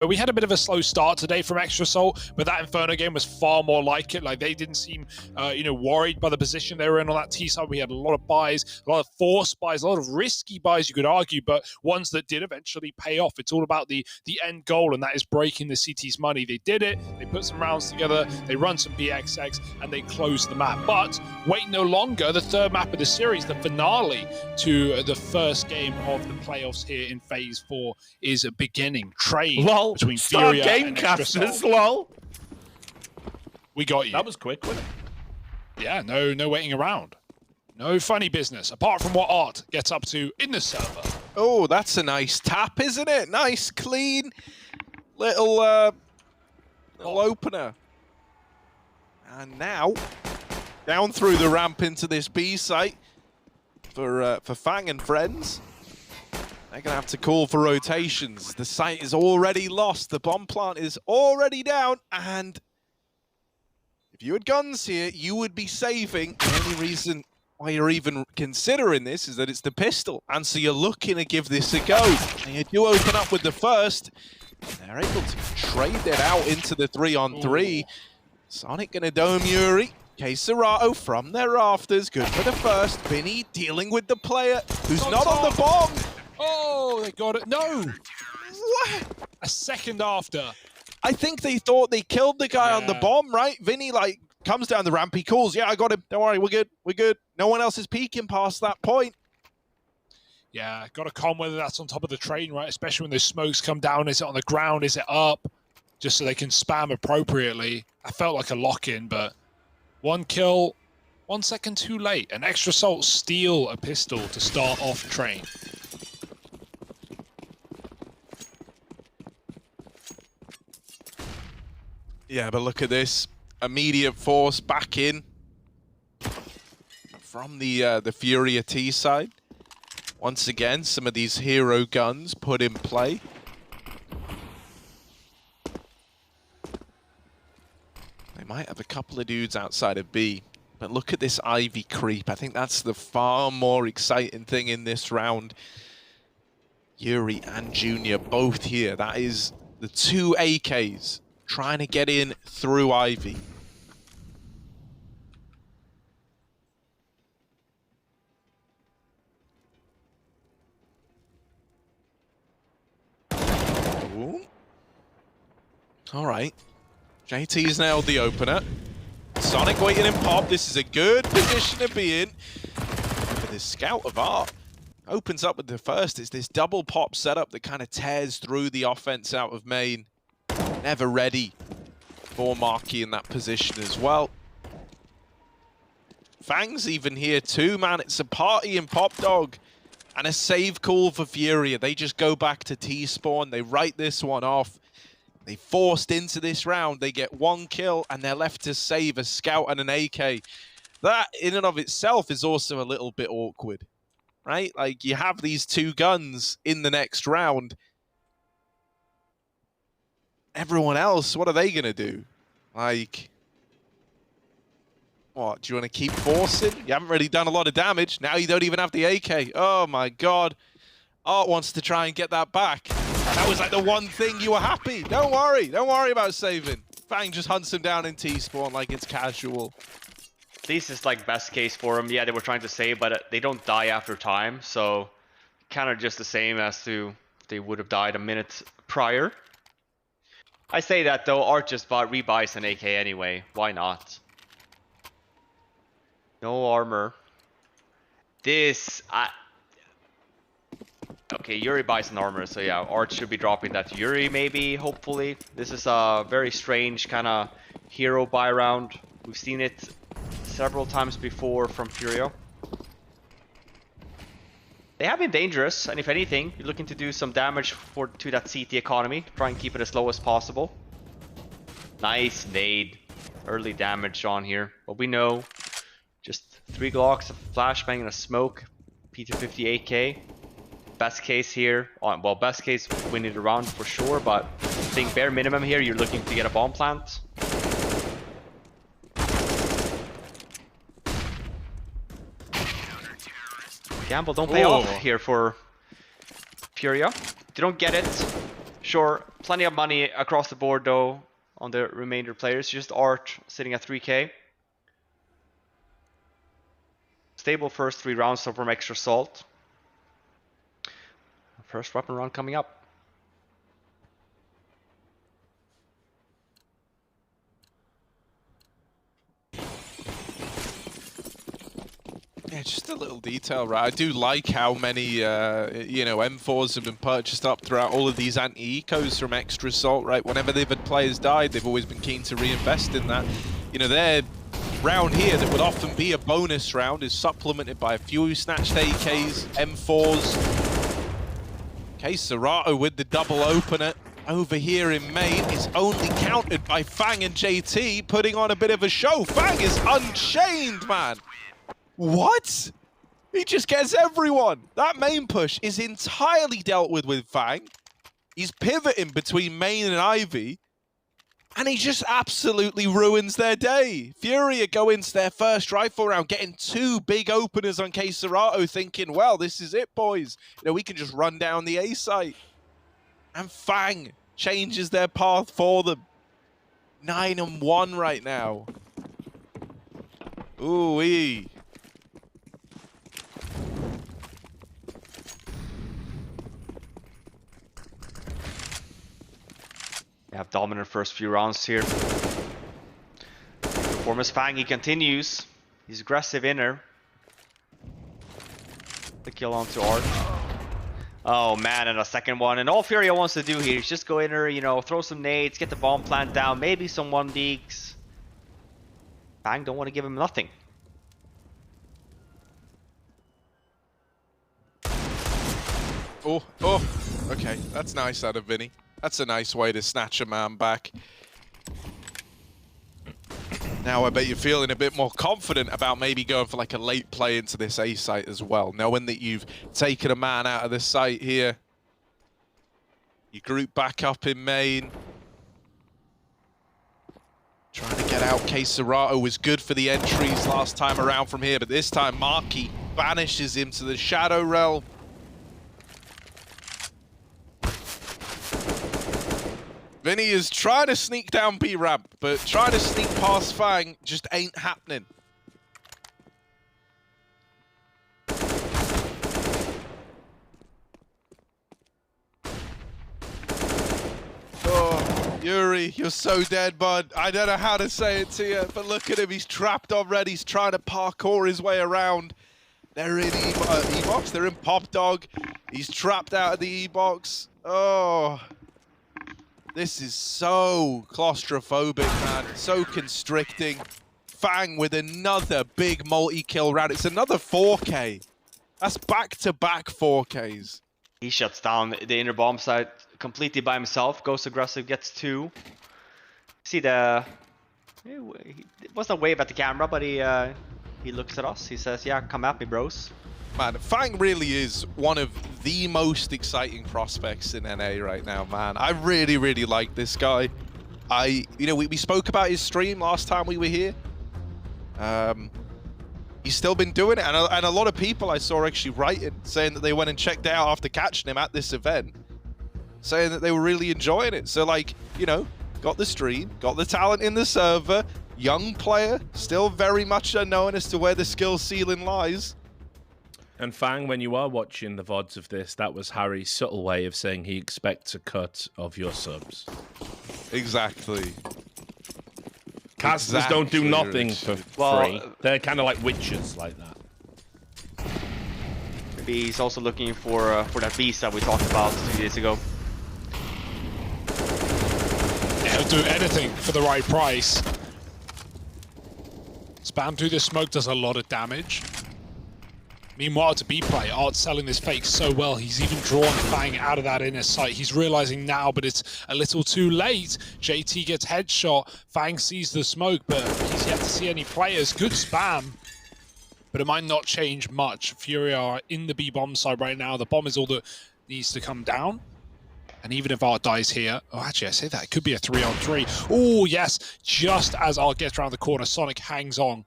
We had a bit of a slow start today from Extra Salt, but that Inferno game was far more like it. Like, they didn't seem, worried by the position they were in on that T side. We had a lot of buys, a lot of forced buys, a lot of risky buys, you could argue, but ones that did eventually pay off. It's all about the end goal, and that is breaking the CT's money. They did it. They put some rounds together. They run some BXX, and they closed the map. But wait no longer. The third map of the series, the finale to the first game of the playoffs here in Phase 4, is beginning. Trade between FURIA and Extra Salt. Lol. We got you. That was quick, wasn't it? Yeah, no waiting around. No funny business, apart from what Art gets up to in the server. Oh, that's a nice tap, isn't it? Nice, clean, little opener. And now, down through the ramp into this B site for Fang and friends. They're going to have to call for rotations. The site is already lost. The bomb plant is already down. And if you had guns here, you would be saving. The only reason why you're even considering this is that it's the pistol. And so you're looking to give this a go. And you do open up with the first. They're able to trade it out into the 3-on-3. Sonic going to dome Yuri. Serato from their rafters. Good for the first. Vinny dealing with the player who's not on the bomb. Oh, they got it. No! What? A second after. I think they thought they killed the guy on the bomb, right? Vinny, like, comes down the ramp, he calls, yeah, I got him. Don't worry, we're good, we're good. No one else is peeking past that point. Yeah, got to con whether that's on top of the train, right? Especially when those smokes come down. Is it on the ground? Is it up? Just so they can spam appropriately. I felt like a lock-in, but one kill, 1 second too late. An Extra Salt steal a pistol to start off train. Yeah, but look at this. Immediate force back in from the FURIA T side. Once again, some of these hero guns put in play. They might have a couple of dudes outside of B, but look at this Ivy creep. I think that's the far more exciting thing in this round. Yuri and Junior both here. That is the two AKs trying to get in through Ivy. Ooh. All right. JT's nailed the opener. Sonic waiting in pop. This is a good position to be in. But this Scout of Art opens up with the first. It's this double pop setup that kind of tears through the offense out of main. Never ready for Marky in that position as well. Fang's even here too, man. It's a party in Pop Dog. And a save call for FURIA. They just go back to T-spawn. They write this one off. They forced into this round. They get one kill, and they're left to save a Scout and an AK. That, in and of itself, is also a little bit awkward, right? Like, you have these two guns in the next round. Everyone else, what are they going to do? Like, what? Do you want to keep forcing? You haven't really done a lot of damage. Now you don't even have the AK. Oh, my God. Art wants to try and get that back. That was like the one thing you were happy. Don't worry. Don't worry about saving. Fang just hunts him down in T-spawn like it's casual. At least it's like best case for them. Yeah, they were trying to save, but they don't die after time. So kind of just the same as to they would have died a minute prior. I say that though, Art just rebuys an AK anyway. Why not? No armor. This, okay, Yuri buys an armor, so yeah, Art should be dropping that to Yuri maybe, hopefully. This is a very strange kind of hero buy round. We've seen it several times before from FURIA. They have been dangerous, and if anything, you're looking to do some damage to that CT economy. Try and keep it as low as possible. Nice nade. Early damage on here. But we know, just 3 Glocks, a flashbang, and a smoke. P250 AK. Best case here, well, best case winning the round for sure, but I think bare minimum here, you're looking to get a bomb plant. Gamble don't pay off here for FURIA. They don't get it. Sure, plenty of money across the board though on the remainder players. Just Art sitting at 3k. Stable first 3 rounds so from Extra Salt. First weapon round coming up. Yeah, just a little detail, right? I do like how many, you know, M4s have been purchased up throughout all of these anti-ecos from Extra Salt, right? Whenever they've had players died, they've always been keen to reinvest in that. You know, their round here that would often be a bonus round is supplemented by a few snatched AKs, M4s. Okay, Serato with the double opener over here in main is only countered by Fang and JT, putting on a bit of a show. Fang is unchained, man. What? He just gets everyone. That main push is entirely dealt with Fang. He's pivoting between main and Ivy, and he just absolutely ruins their day. FURIA go into their first rifle round, getting 2 big openers on Serato, thinking, well, this is it, boys. You know, we can just run down the A site. And Fang changes their path for them. 9-1 right now. Ooh-wee. We have dominant first few rounds here. Performance Fang, he continues. He's aggressive inner. The kill onto Art. Oh man, and a second one. And all FURIA wants to do here is just go inner, you know, throw some nades, get the bomb plant down, maybe some 1-deeks. Fang don't want to give him nothing. Oh, okay, that's nice out of Vinny. That's a nice way to snatch a man back. Now I bet you're feeling a bit more confident about maybe going for like a late play into this A site as well, knowing that you've taken a man out of the site here. You group back up in main. Trying to get out. Serato was good for the entries last time around from here, but this time Marky banishes him to the Shadow Realm. Vinny is trying to sneak down B ramp, but trying to sneak past Fang just ain't happening. Oh, Yuri, you're so dead, bud. I don't know how to say it to you, but look at him. He's trapped already. He's trying to parkour his way around. They're in E-box. They're in Pop Dog. He's trapped out of the E-box. Oh. This is so claustrophobic, man. So constricting. Fang with another big multi-kill round. It's another 4K. That's back-to-back 4Ks. He shuts down the inner bomb site completely by himself. Goes aggressive, gets 2. See the... It wasn't a wave at the camera, but he looks at us. He says, yeah, come at me, bros. Man, Fang really is one of the most exciting prospects in NA right now, man. I really, really like this guy. You know, we spoke about his stream last time we were here. He's still been doing it, and a lot of people I saw actually writing, saying that they went and checked it out after catching him at this event, saying that they were really enjoying it. So, like, you know, got the stream, got the talent in the server, young player, still very much unknown as to where the skill ceiling lies. And Fang, when you are watching the VODs of this, that was Harry's subtle way of saying he expects a cut of your subs. Exactly. Casters don't do nothing for free. They're kind of like witches like that. Maybe he's also looking for that beast that we talked about 2 days ago. Yeah, he'll do anything for the right price. Spam through the smoke does a lot of damage. Meanwhile, to B play, Art's selling this fake so well, he's even drawn Fang out of that inner sight. He's realizing now, but it's a little too late. JT gets headshot, Fang sees the smoke, but he's yet to see any players. Good spam, but it might not change much. FURIA are in the B bomb side right now. The bomb is all that needs to come down. And even if Art dies here, oh, actually, I say that, it could be a 3-on-3. Oh, yes, just as Art gets around the corner, Sonic hangs on.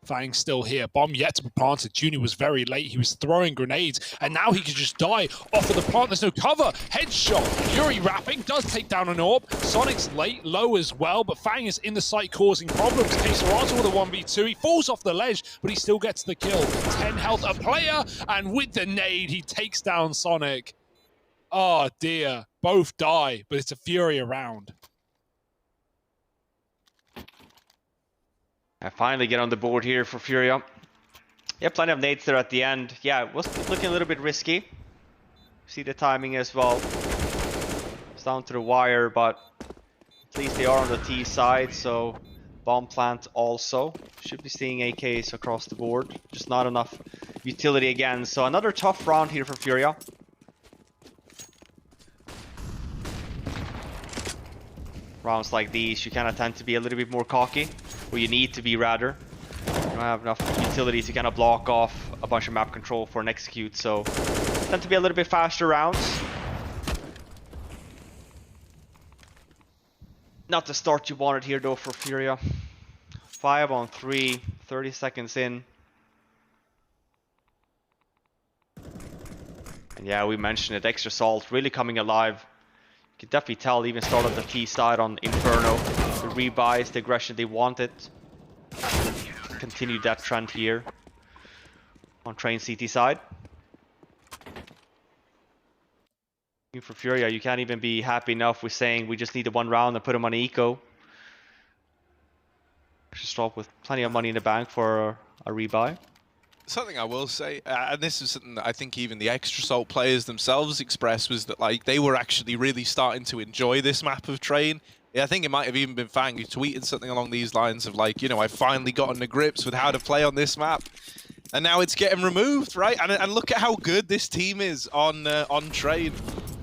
Fang still here. Bomb yet to be planted. Junior was very late. He was throwing grenades, and now he could just die off of the plant. There's no cover. Headshot. Yuri wrapping does take down an orb. Sonic's low as well, but Fang is in the site causing problems. Queserato with a 1v2. He falls off the ledge, but he still gets the kill. 10 health a player, and with the nade, he takes down Sonic. Oh dear. Both die, but it's a FURIA round. I finally get on the board here for FURIA. Yeah, plenty of nades there at the end. Yeah, it was looking a little bit risky. See the timing as well. It's down to the wire, but at least they are on the T side, so bomb plant also. Should be seeing AKs across the board. Just not enough utility again. So another tough round here for FURIA. Rounds like these, you kind of tend to be a little bit more cocky, or you need to be rather. You don't have enough utility to kind of block off a bunch of map control for an execute, so tend to be a little bit faster rounds. Not the start you wanted here though for FURIA. 5 on 3, 30 seconds in. And yeah, we mentioned it, Extra Salt really coming alive. You can definitely tell, even start on the T side on Inferno. The rebuys, the aggression they wanted. Continue that trend here on Train CT side. For FURIA, you can't even be happy enough with saying we just need the one round and put him on eco. Just drop with plenty of money in the bank for a rebuy. Something I will say, and this is something that I think even the Extra Salt players themselves expressed, was that like they were actually really starting to enjoy this map of Train. Yeah, I think it might have even been Fang who tweeted something along these lines of like, you know, I've finally gotten to grips with how to play on this map, and now it's getting removed, right? And look at how good this team is on Train.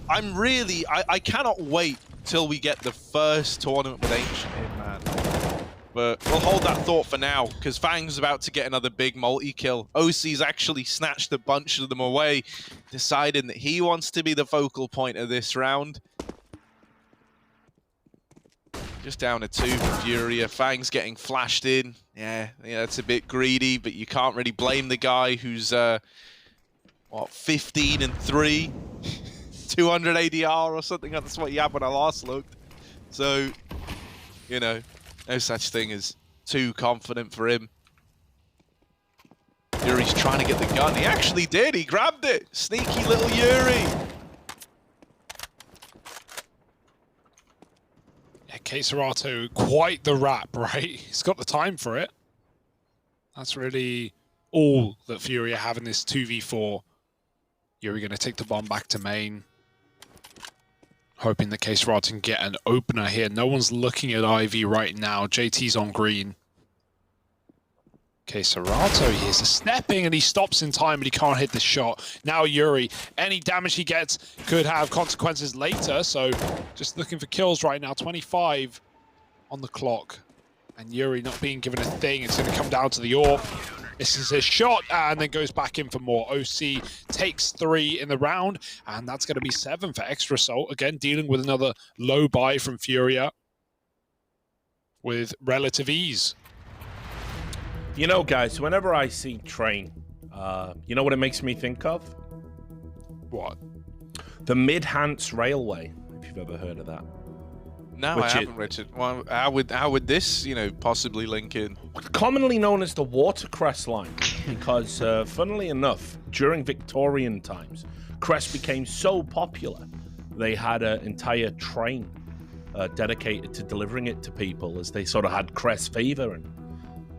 I cannot wait till we get the first tournament with Ancient in, man. But we'll hold that thought for now, because Fang's about to get another big multi-kill. OC's actually snatched a bunch of them away, deciding that he wants to be the focal point of this round. Just down to 2 for FURIA. Fang's getting flashed in. Yeah, it's a bit greedy, but you can't really blame the guy who's, what, 15 and 3? 200 ADR or something. That's what he had when I last looked. So, you know, no such thing as too confident for him. Yuri's trying to get the gun. He actually did. He grabbed it. Sneaky little Yuri. Yeah, Queserato, quite the rap, right? He's got the time for it. That's really all that FURIA have in this 2v4. Yuri going to take the bomb back to main. Hoping that Queserato can get an opener here. No one's looking at Ivy right now. JT's on green. Queserato, he hears a stepping and he stops in time, but he can't hit the shot. Now Yuri, any damage he gets could have consequences later, so just looking for kills right now. 25 on the clock. And Yuri not being given a thing. It's going to come down to the AWP. This is a shot and then goes back in for more. OC takes 3 in the round, and that's going to be 7 for Extra Salt. Again, dealing with another low buy from FURIA with relative ease. You know, guys, whenever I see Train, you know what it makes me think of? What? The Mid-Hants Railway, if you've ever heard of that. No, I haven't, Richard. Well, how would this, you know, possibly link in? Commonly known as the Watercress line, because, funnily enough, during Victorian times, cress became so popular, they had an entire train dedicated to delivering it to people, as they sort of had cress fever and.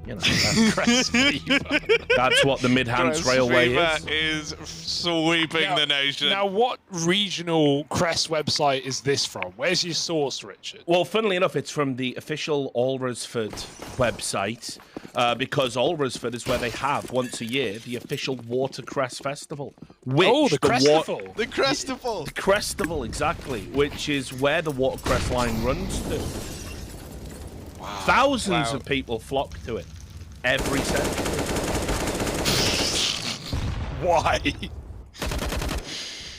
You know, that's That's what the Mid-Hants Railway is sweeping the nation. Now, what regional crest website is this from? Where's your source, Richard? Well, funnily enough, it's from the official Alresford website, because Alresford is where they have, once a year, the official Watercress Festival. Which the Crestival. The Crestival. The Crestival, exactly, which is where the Watercress line runs to. Wow. Thousands of people flock to it. Every second. Why?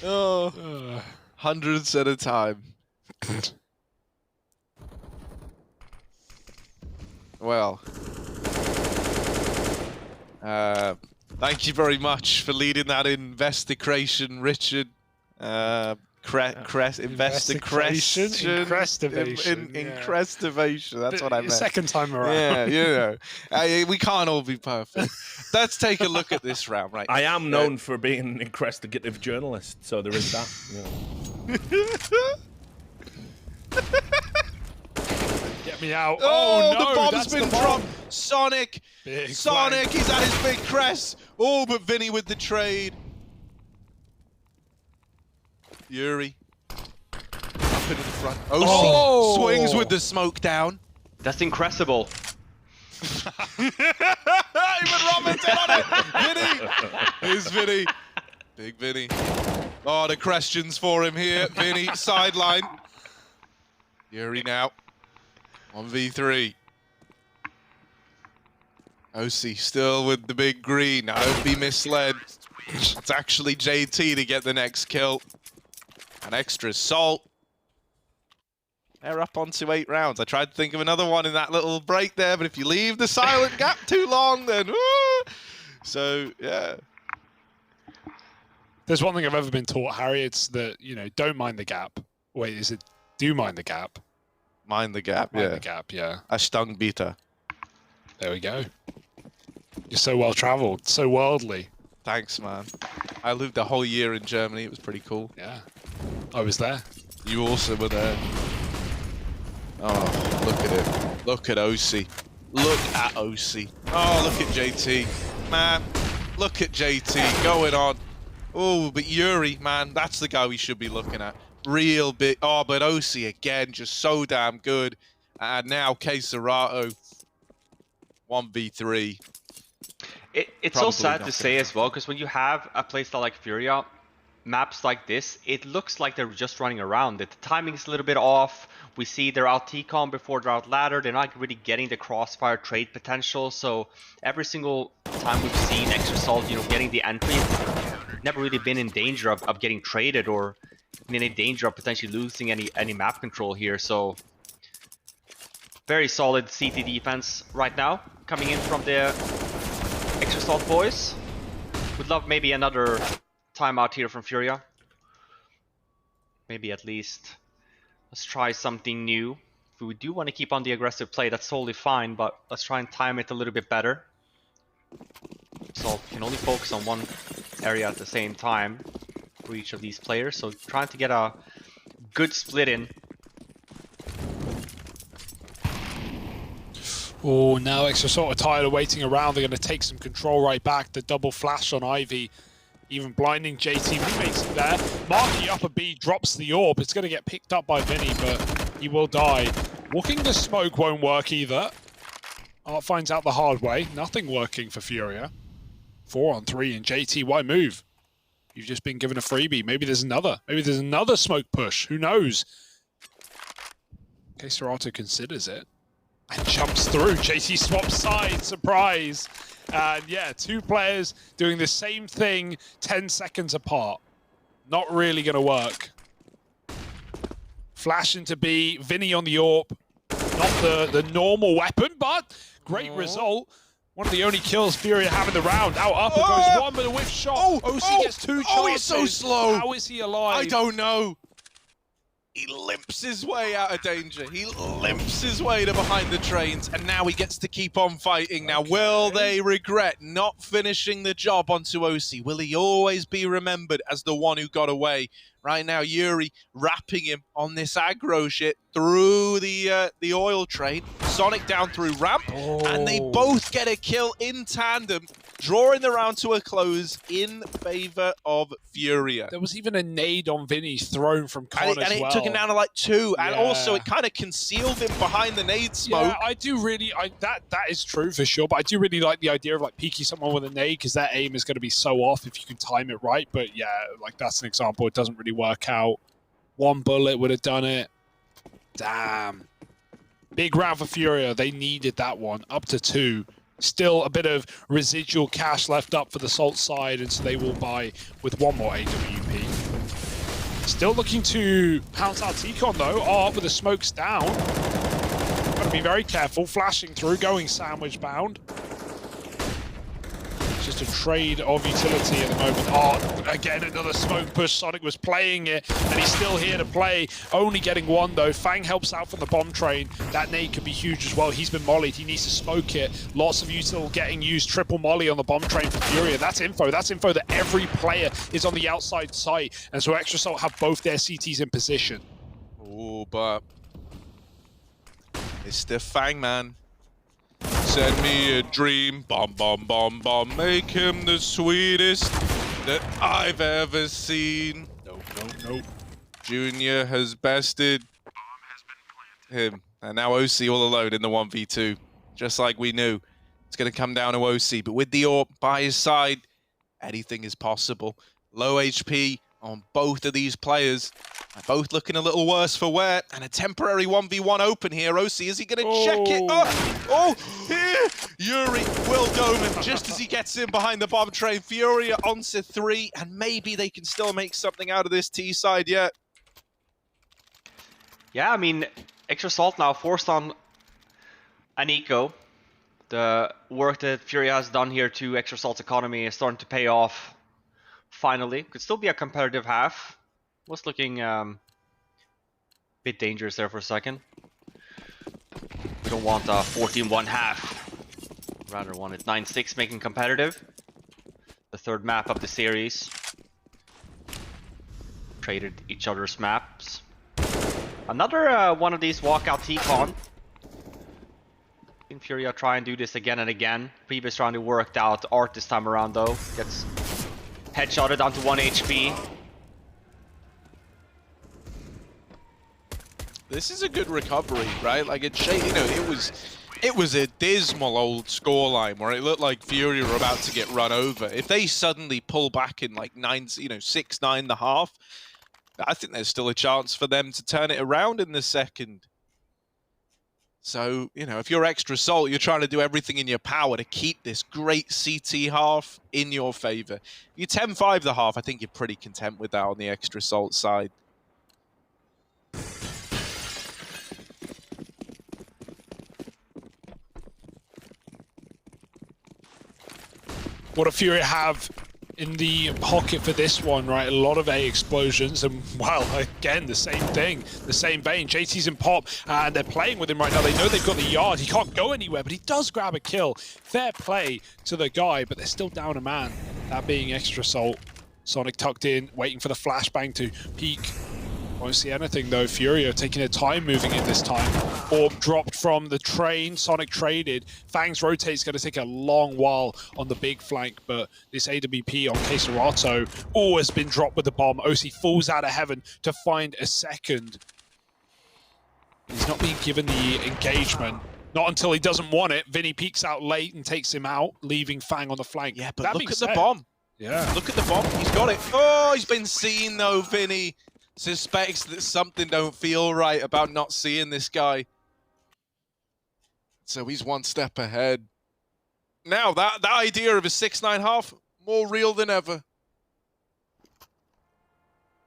Oh, hundreds at a time. Well, Thank you very much for leading that investigation, Richard. Investigation. Increstivation. That's what I meant. Second time around. Yeah, we can't all be perfect. Let's take a look at this round, right? I am known for being an investigative journalist, so there is that. Get me out. Oh, no, the bomb's that's been the bomb. dropped. Sonic, he's at his big crest. Oh, but Vinny with the trade. Yuri. Up into the front. OC swings with the smoke down. That's incredible. Even Robinson on it. Vinny. Here's Vinny. Big Vinny. Oh, the questions for him here. Vinny, sideline. Yuri now. 1v3. OC still with the big green. Now don't be misled. It's actually JT to get the next kill. An extra salt. They're up onto 8 rounds. I tried to think of another one in that little break there, but if you leave the silent gap too long, then so yeah. There's one thing I've ever been taught, Harry. It's that, you know, don't mind the gap. Wait, is it do mind the gap? Mind the gap, Mind the gap, yeah. A stung beta. There we go. You're so well traveled, so worldly. Thanks, man. I lived a whole year in Germany. It was pretty cool. Yeah, I was there. You also were there. Oh, look at it. Look at OC. Look at OC. Oh, look at JT. Man, look at JT going on. Oh, but Yuri, man, that's the guy we should be looking at. Real big. Oh, but OC again, just so damn good. And now Queserato, 1v3. It's so sad to say as well, because when you have a playstyle like FURIA, maps like this, it looks like they're just running around it. The timing's a little bit off. We see they're out T-com before they're out ladder. They're not really getting the crossfire trade potential. So every single time we've seen Extrasalt, you know, getting the entry, never really been in danger of getting traded or in any danger of potentially losing any map control here. So very solid CT defense right now coming in from the Extrasalt boys. Would love maybe another timeout here from FURIA. Maybe at least let's try something new. If we do want to keep on the aggressive play, that's totally fine, but let's try and time it a little bit better. So can only focus on one area at the same time for each of these players. So trying to get a good split in. Oh, now Extra sort of tired of waiting around. They're going to take some control right back. The double flash on Ivy, even blinding JT. He makes it there. Marky up a B, drops the orb. It's going to get picked up by Vinny, but he will die. Walking the smoke won't work either. Art finds out the hard way. Nothing working for FURIA. 4 on 3, and JT, why move? You've just been given a freebie. Maybe there's another. Maybe there's another smoke push. Who knows? Queserato considers it and jumps through. JT swaps sides. Surprise. And yeah, 2 players doing the same thing 10 seconds apart. Not really going to work. Flash into B. Vinny on the AWP. Not the normal weapon, but great result. One of the only kills FURIA have in the round. Out upper goes one with a whiff shot. OC gets 2 chances. Oh, he's so slow. How is he alive? I don't know. He limps his way out of danger. He limps his way to behind the trains, and now he gets to keep on fighting. Now, will they regret not finishing the job onto OC? Will he always be remembered as the one who got away? Right now, Yuri wrapping him on this aggro shit through the oil train. Sonic down through ramp, and they both get a kill in tandem, drawing the round to a close in favor of FURIA. There was even a nade on Vinny thrown from Con and it took him down to like 2, and also it kind of concealed him behind the nade smoke. Yeah, I do really, that is true for sure, but I do really like the idea of like peeking someone with a nade, because that aim is going to be so off if you can time it right. But yeah, like that's an example. It doesn't really work out. 1 bullet would have done it. Damn. Big round for FURIA. They needed that one. Up to 2. Still a bit of residual cash left up for the Salt side, and so they will buy with 1 more AWP. Still looking to pounce out T-Con though. Oh, but the smoke's down. Got to be very careful. Flashing through, going sandwich bound. just a trade of utility at the moment. Oh, again, another smoke push. Sonic was playing it, and he's still here to play. Only getting one, though. Fang helps out from the bomb train. That nade could be huge as well. He's been mollied. He needs to smoke it. Lots of util getting used. Triple molly on the bomb train for FURIA. That's info. That's info that every player is on the outside site. And so Extra Salt have both their CTs in position. Oh, but it's the Fang, man. Send me a dream, bomb, bomb, bomb, bomb. Make him the sweetest that I've ever seen. No, no, no. Junior has bested him. And now OC all alone in the 1v2. Just like we knew. It's going to come down to OC. But with the AWP by his side, anything is possible. Low HP on both of these players. Both looking a little worse for wear. And a temporary 1v1 open here. OC, is he going to check it? Oh, here! Yuri will dome him just as he gets in behind the bomb train. FURIA onto 3, and maybe they can still make something out of this T side yet. Yeah, I mean, Extra Salt now forced on an eco. The work that FURIA has done here to Extra Salt's economy is starting to pay off. Finally, could still be a competitive half. Was looking a bit dangerous there for a second. We don't want a 14-1 half. Rather want it 9-6 making competitive. The third map of the series. Traded each other's maps. Another one of these walkout T-Con. In FURIA try and do this again and again. Previous round it worked out. Art this time around though. Gets headshotted down to 1 HP. This is a good recovery, right? Like it was a dismal old scoreline where it looked like FURIA were about to get run over. If they suddenly pull back in like 6-9.5, I think there's still a chance for them to turn it around in the second. So, if you're Extra Salt, you're trying to do everything in your power to keep this great CT half in your favor. If you 10-5 the half, I think you're pretty content with that on the Extra Salt side. What do FURIA have in the pocket for this one, right? A lot of A explosions, and well, again, the same thing, the same vein. JT's in pop, and they're playing with him right now. They know they've got the yard. He can't go anywhere, but he does grab a kill. Fair play to the guy, but they're still down a man. That being Extra Salt. Sonic tucked in, waiting for the flashbang to peek. Won't see anything though. FURIA taking their time moving in this time. Orb dropped from the train. Sonic traded. Fang's rotate is going to take a long while on the big flank, but this AWP on Queserato has been dropped with the bomb. OC falls out of heaven to find a second. He's not being given the engagement. Not until he doesn't want it. Vinny peeks out late and takes him out, leaving Fang on the flank. Yeah, but look at the bomb. Yeah. Look at the bomb. He's got it. Oh, he's been seen though, Vinny. Suspects that something don't feel right about not seeing this guy. So he's one step ahead. Now, that idea of a 6-9 half, more real than ever.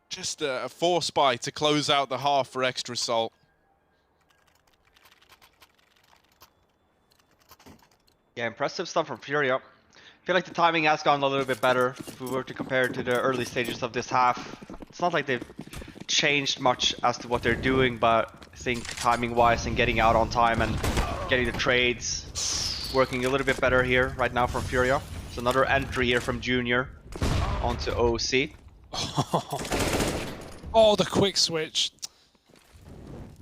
Just a 4-spy to close out the half for Extra Salt. Yeah, impressive stuff from FURIA. I feel like the timing has gone a little bit better if we were to compare it to the early stages of this half. It's not like they've changed much as to what they're doing, but I think timing-wise and getting out on time and getting the trades working a little bit better here right now from FURIA. It's another entry here from Junior onto OC. Oh, the quick switch.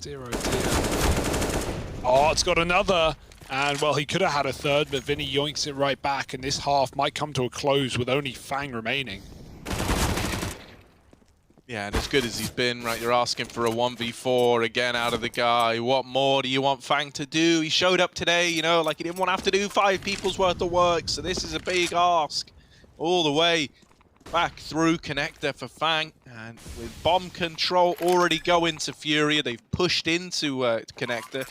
Dear oh dear. Oh, it's got another. And, well, he could have had a third, but Vinny yoinks it right back, and this half might come to a close with only Fang remaining. Yeah, and as good as he's been, right, you're asking for a 1v4 again out of the guy. What more do you want Fang to do? He showed up today, like he didn't want to have to do 5 people's worth of work, so this is a big ask. All the way back through connector for Fang, and with bomb control already going to FURIA, they've pushed into connector.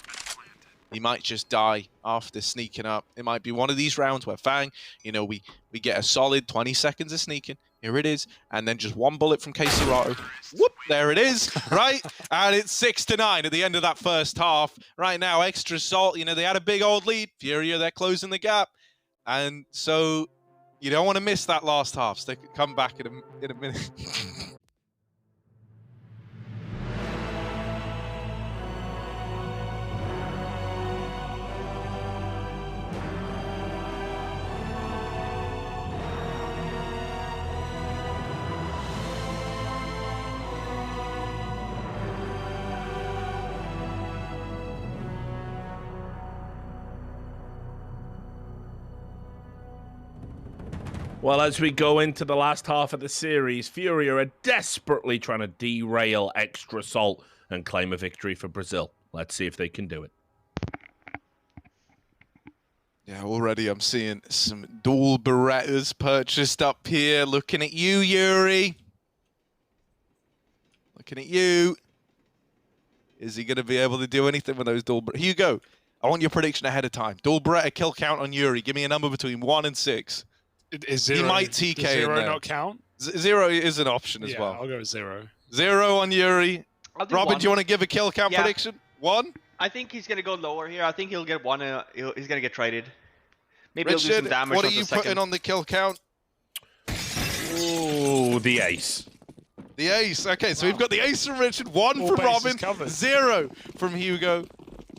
He might just die after sneaking up. It might be one of these rounds where Fang, we get a solid 20 seconds of sneaking. Here it is. And then just one bullet from Queserato. Whoop, there it is, right? And it's 6-9 at the end of that first half. Right now, Extra Salt, they had a big old lead. FURIA, they're closing the gap. And so You don't want to miss that last half. Come back in a minute. Well, as we go into the last half of the series, FURIA are desperately trying to derail Extra Salt and claim a victory for Brazil. Let's see if they can do it. Yeah, already I'm seeing some dual Berettas purchased up here. Looking at you, Yuri. Looking at you. Is he going to be able to do anything with those dual Berettas? Hugo, I want your prediction ahead of time. Dual Beretta kill count on Yuri. Give me a number between 1 and 6. Is zero, he might TK does zero in there. not count? 0 is an option as well. I'll go with 0. 0 on Yuri. Robin, 1. do you want to give a kill count prediction? 1? I think he's going to go lower here. I think he'll get 1. He's going to get traded. Maybe he'll do Richard, some damage what are on the you second. putting on the kill count? Ooh, the ace. The ace. Okay, so we've got the ace from Richard, 1 All from bases Robin, covered. 0 from Hugo.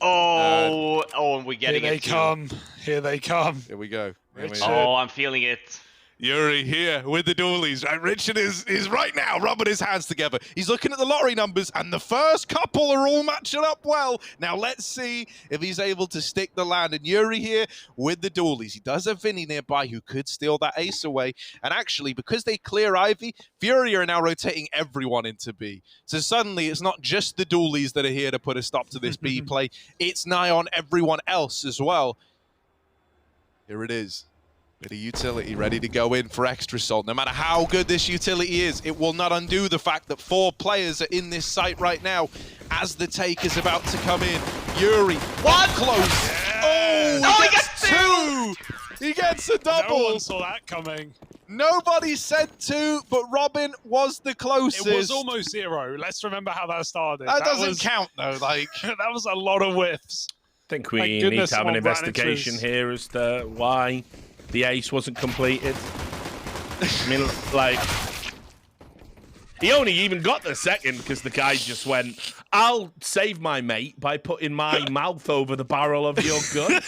And we getting Here they it too. come. Here they come. Here we go. Here we Richard. go. Oh, I'm feeling it. Yuri here with the dualies. Right, Richard is right now rubbing his hands together. He's looking at the lottery numbers, and the first couple are all matching up well. Now let's see if he's able to stick the land. And Yuri here with the dualies. He does have Vinny nearby who could steal that ace away. And actually, because they clear Ivy, FURIA are now rotating everyone into B. So suddenly, it's not just the dualies that are here to put a stop to this B play. It's nigh on everyone else as well. Here it is. Bit of utility ready to go in for Extra Salt. No matter how good this utility is, it will not undo the fact that 4 players are in this site right now as the take is about to come in. Yuri, What? Close. Yeah. Oh, he gets got 2! He gets a double! No one saw that coming. Nobody said 2, but Robin was the closest. It was almost 0. Let's remember how that started. That doesn't count, though. Like That was a lot of whiffs. I think Thank we need goodness to have an someone ran investigation into here as to why the ace wasn't completed. I mean, like, he only even got the second because the guy just went, I'll save my mate by putting my mouth over the barrel of your gun.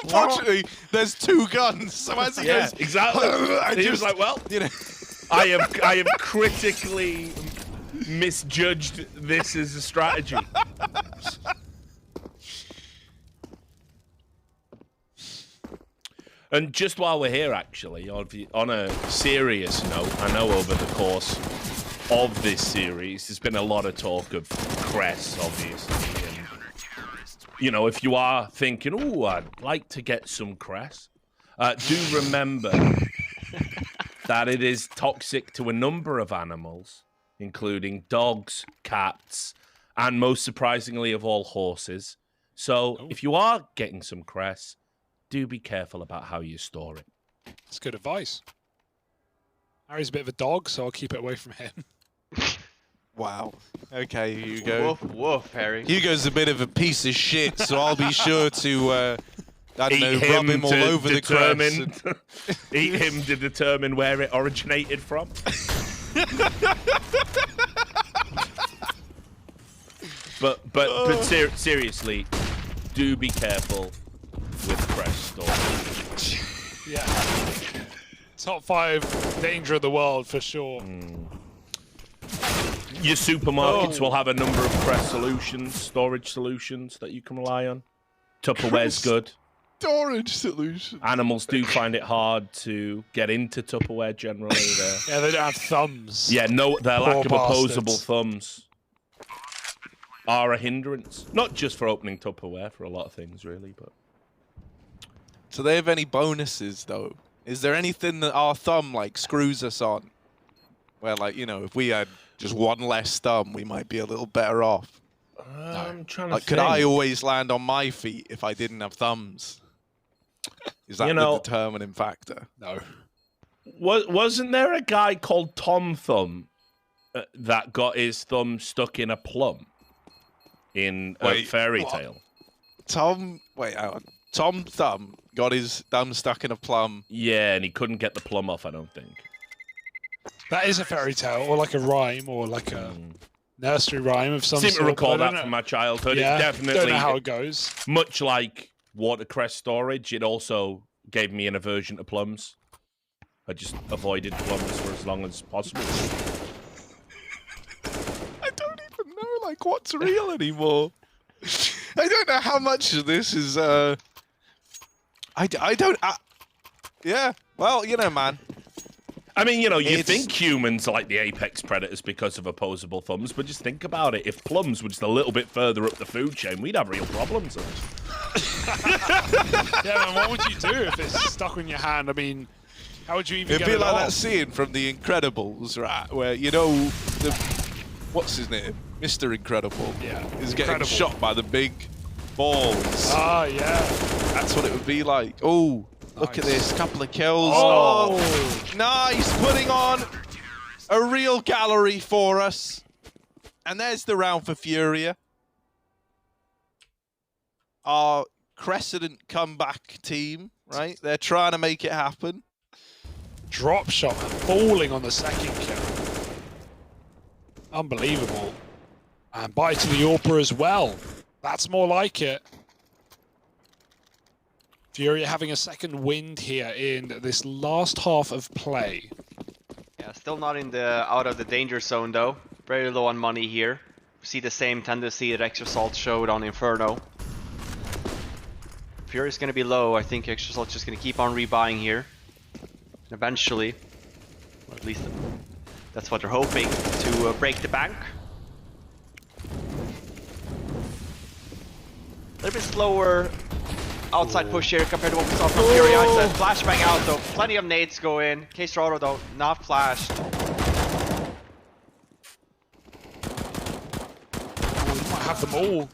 Fortunately, there's 2 guns, so as he goes, exactly. He was like, well, you know, I have critically misjudged this as a strategy. And just while we're here, actually, on a serious note, I know over the course of this series, there's been a lot of talk of Cress, obviously. And, you know, if you are thinking, oh, I'd like to get some Cress, do remember that it is toxic to a number of animals, including dogs, cats, and most surprisingly of all, horses. So if you are getting some Cress, do be careful about how you store it. That's good advice. Harry's a bit of a dog, so I'll keep it away from him. wow. Okay, Hugo. Woof, woof, Harry. Hugo's a bit of a piece of shit, so I'll be sure to, I don't know, rub him all over the crest. Eat him to determine where it originated from. but seriously, do be careful with Crest storage. Yeah. Top 5 danger of the world for sure. Your supermarkets will have a number of Crest solutions, storage solutions that you can rely on. Tupperware's good. Storage solution. Animals do find it hard to get into Tupperware generally. Yeah, they don't have thumbs. Yeah, no, their lack of bastards. opposable thumbs are a hindrance. Not just for opening Tupperware, for a lot of things, really, but... Do they have any bonuses, though? Is there anything that our thumb, like, screws us on? Where, like, you know, if we had just 1 less thumb, we might be a little better off. I'm trying to Like, think. could I always land on my feet if I didn't have thumbs? Is that the determining factor? No. Wasn't there a guy called Tom Thumb that got his thumb stuck in a plum in Fairy Tale? Tom? Wait, hang on. Tom Thumb got his thumb stuck in a plum. Yeah, and he couldn't get the plum off, I don't think. That is a fairy tale, or like a rhyme, or like a nursery rhyme of some I seem sort. to recall but I don't that know. from my childhood. Yeah, It definitely, don't know how it goes. much like watercress storage, it also gave me an aversion to plums. I just avoided plums for as long as possible. I don't even know, like, what's real anymore. I don't know how much of this is, yeah, well, you know, man. I mean, you know, you think humans are like the apex predators because of opposable thumbs, but just think about it. If plums were just a little bit further up the food chain, we'd have real problems. Yeah, man, what would you do if it's stuck in your hand? I mean, how would you even It'd get be it like off? that scene from The Incredibles, right? Where, you know, what's his name? Mr. Incredible. Yeah, Is getting Incredible. shot by the big balls. Ah, yeah. That's what it would be like. Oh, look at Nice. this. Couple of kills. Oh. Nice. Putting on a real gallery for us. And there's the round for FURIA. Our Crescent comeback team, right? They're trying to make it happen. Drop shot, falling on the second kill. Unbelievable. And bye to the AWPer as well. That's more like it. FURIA having a second wind here in this last half of play. Yeah, still not in the out of the danger zone though. Very low on money here. See the same tendency that Extrasalt showed on Inferno. FURIA's gonna be low. I think Extrasalt's just gonna keep on rebuying here. And eventually, or at least that's what they're hoping, to break the bank. A little bit slower outside push here compared to what we saw from FURIA. It's a flashbang out though. Plenty of nades go in. Case Auto though, not flashed. Oh, he might have them all.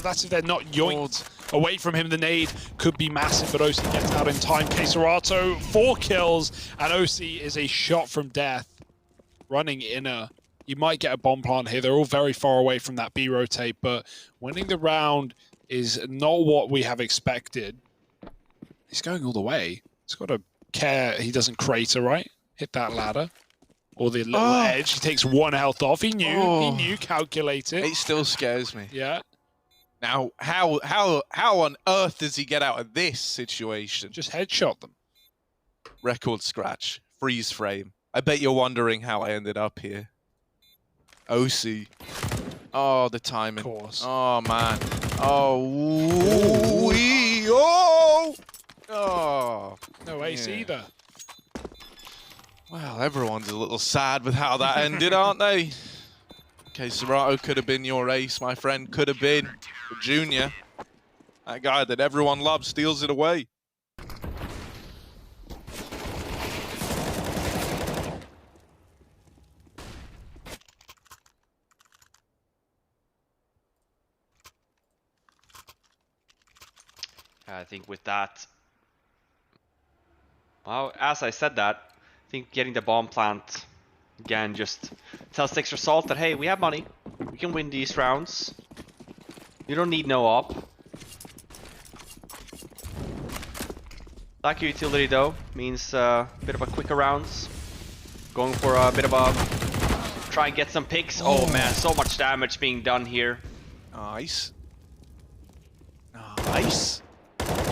That's if they're not yoinked away from him. The nade could be massive, but OC gets out in time. Keserato, 4 kills, and OC is a shot from death. Running inner. You might get a bomb plant here. They're all very far away from that B rotate, but winning the round is not what we have expected. He's going all the way. He's got to care he doesn't crater, right? Hit that ladder. Or the little edge. He takes 1 health off. He knew, calculate it. It still scares me. Yeah. Now, how on earth does he get out of this situation? Just headshot them. Record scratch. Freeze frame. I bet you're wondering how I ended up here. OC. Oh, the timing. Of course. Oh, man. Oh, wee, oh! Oh. No ace Yeah. either. Well, everyone's a little sad with how that ended, aren't they? Okay, Serato could have been your ace, my friend. Could have been. But Junior, that guy that everyone loves, steals it away. I think with that, well, as I said that, I think getting the bomb plant again just tells Extrasalt that, hey, we have money. We can win these rounds. You don't need no op. Lack of utility though means a bit of a quicker rounds. Going for a bit of a try and get some picks. Oh man, so much damage being done here. Nice. Nice.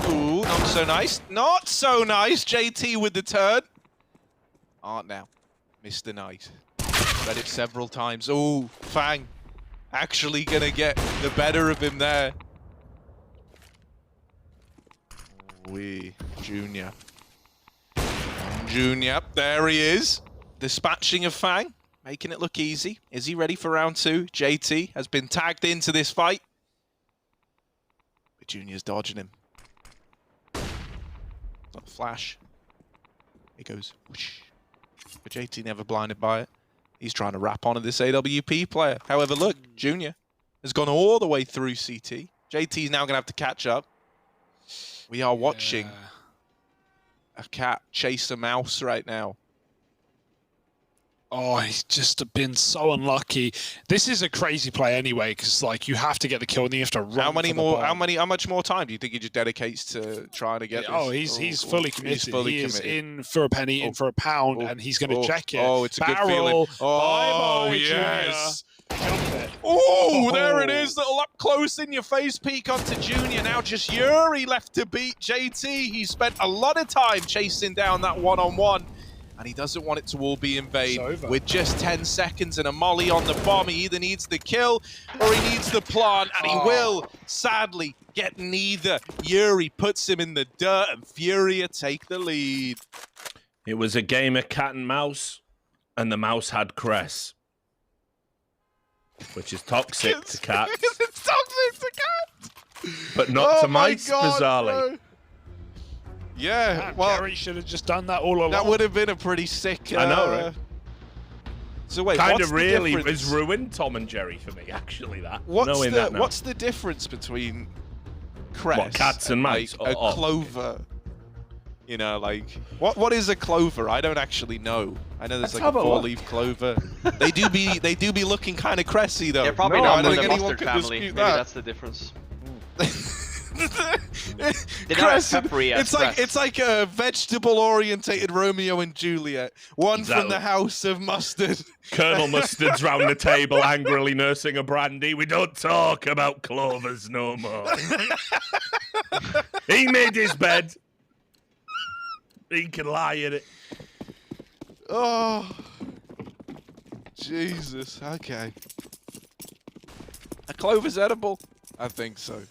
Ooh, not so nice. Not so nice. JT with the turn. Aren't now. Mr. Knight. Read it several times. Ooh, Fang. Actually gonna get the better of him there. Junior. Junior, there he is. Dispatching of Fang. Making it look easy. Is he ready for round 2? JT has been tagged into this fight. But Junior's dodging him. Not a flash. It goes whoosh. But JT never blinded by it. He's trying to wrap onto this AWP player. However, look, Junior has gone all the way through CT. JT's now going to have to catch up. We are watching Yeah. a cat chase a mouse right now. Oh, he's just been so unlucky. This is a crazy play anyway, because like you have to get the kill and you have to run. How much more time do you think he just dedicates to trying to get this? Oh, he's fully committed. He's fully he is committed. in for a penny, in for a pound, and he's going to check it. Oh, it's a good Barrel. feeling. Oh, Bye-bye, yes. Junior. Oh, there it is. Little up close in your face peek onto Junior. Now just Yuri left to beat JT. He spent a lot of time chasing down that one-on-one. And he doesn't want it to all be in vain. With just 10 seconds and a molly on the bomb, he either needs the kill or he needs the plant, and he will, sadly, get neither. Yuri puts him in the dirt, and FURIA take the lead. It was a game of cat and mouse, and the mouse had Cress, which is toxic to cats. It's toxic to cats! But not to mice, bizarrely. Bro. Yeah, Man, well, Jerry should have just done that all along. that would have been a pretty sick... I know, right? So wait, kind what's of really the difference? has ruined Tom and Jerry for me, actually, that. What's the difference between Cress What, cats and mice? like, a clover? You know, like, what is a clover? I don't actually know. I know there's Let's like a have a look. 4-leaf clover. they do be looking kind of cressy though. They're probably No, I not don't from the think anyone mustard can family. dispute Maybe that. that's the difference. They're not as peppery as Cress. it's like a vegetable-orientated Romeo and Juliet. One from the house of mustard. Colonel Mustard's round the table angrily nursing a brandy. We don't talk about clovers no more. He made his bed. He can lie in it. Oh, Jesus. Okay. A clover's edible? I think so.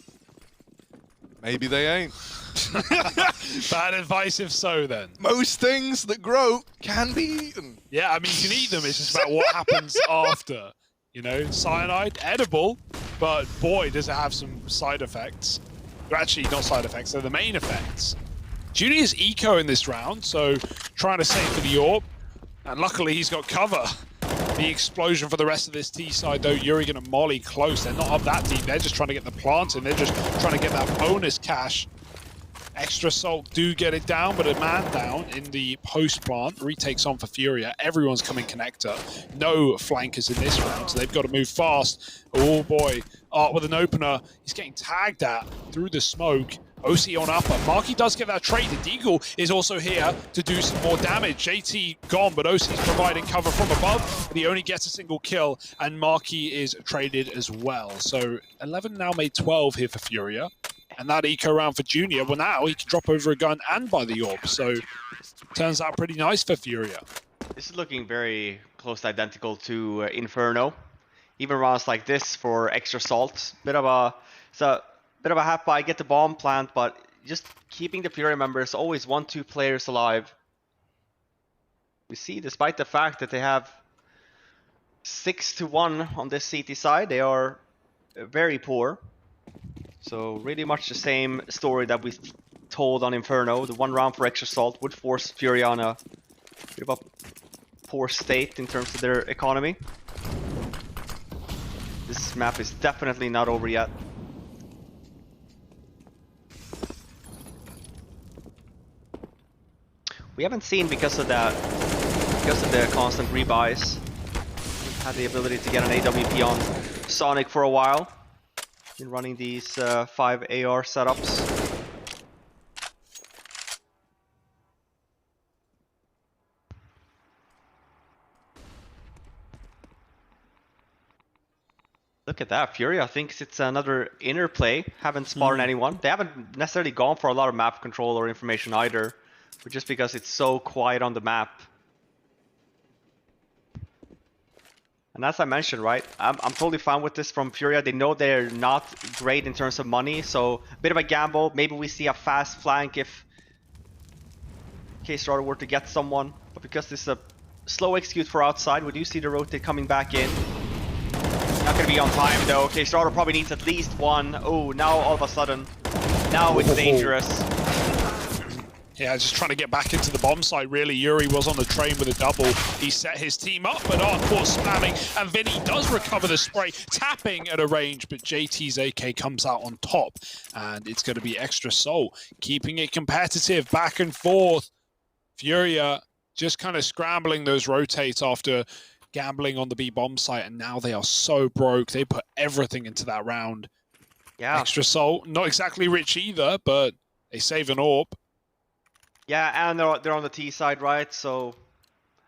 Maybe they ain't. Bad advice if so, then. Most things that grow can be eaten. Yeah, I mean, you can eat them. It's just about what happens after. You know, cyanide, edible, but boy, does it have some side effects. Well, actually, not side effects, they're the main effects. Junior's eco in this round, so trying to save for the AWP. And luckily, he's got cover. The explosion for the rest of this T side, though, Yuri gonna molly close. They're not up that deep. They're just trying to get the plant in. They're just trying to get that bonus cash. Extra Salt do get it down, but a man down in the post plant. Retakes on for FURIA. Everyone's coming connector. No flankers in this round, so they've got to move fast. Oh boy. With an opener. He's getting tagged at through the smoke. OC on upper. Marky does get that trade. The Deagle is also here to do some more damage. JT gone, but OC's providing cover from above. But he only gets a single kill, and Marky is traded as well. So 11 now made 12 here for FURIA. And that eco round for Junior, well now he can drop over a gun and buy the AWP. So turns out pretty nice for FURIA. This is looking very close to identical to Inferno. Even rounds like this for Extra Salt. Bit of a half buy, get the bomb plant, but just keeping the FURIA members always 1-2 players alive. We see, despite the fact that they have 6-1 on this CT side, they are very poor. So really much the same story that we told on Inferno. The one round for Extra Salt would force FURIA on a bit of a poor state in terms of their economy. This map is definitely not over yet. We haven't seen, because of the constant rebuys, we've had the ability to get an AWP on Sonic for a while. Been running these 5 AR setups. Look at that, FURIA thinks it's another inner play. Haven't spotted anyone. They haven't necessarily gone for a lot of map control or information either, but just because it's so quiet on the map. And as I mentioned, right, I'm totally fine with this from FURIA. They know they're not great in terms of money, so a bit of a gamble. Maybe we see a fast flank if K-Starter were to get someone. But because this is a slow execute for outside, we do see the rotate coming back in. Not going to be on time though. K-Starter probably needs at least one. Oh, now all of a sudden, now it's dangerous. Yeah, just trying to get back into the bomb site, really. Yuri was on the train with a double. He set his team up, but Hardcore spamming, and Vinny does recover the spray, tapping at a range, but JT's AK comes out on top, and it's going to be Extra Soul, keeping it competitive, back and forth. FURIA just kind of scrambling those rotates after gambling on the B bomb site, and now they are so broke. They put everything into that round. Yeah. Extra Salt, not exactly rich either, but they save an AWP. Yeah, and they're on the T side, right? So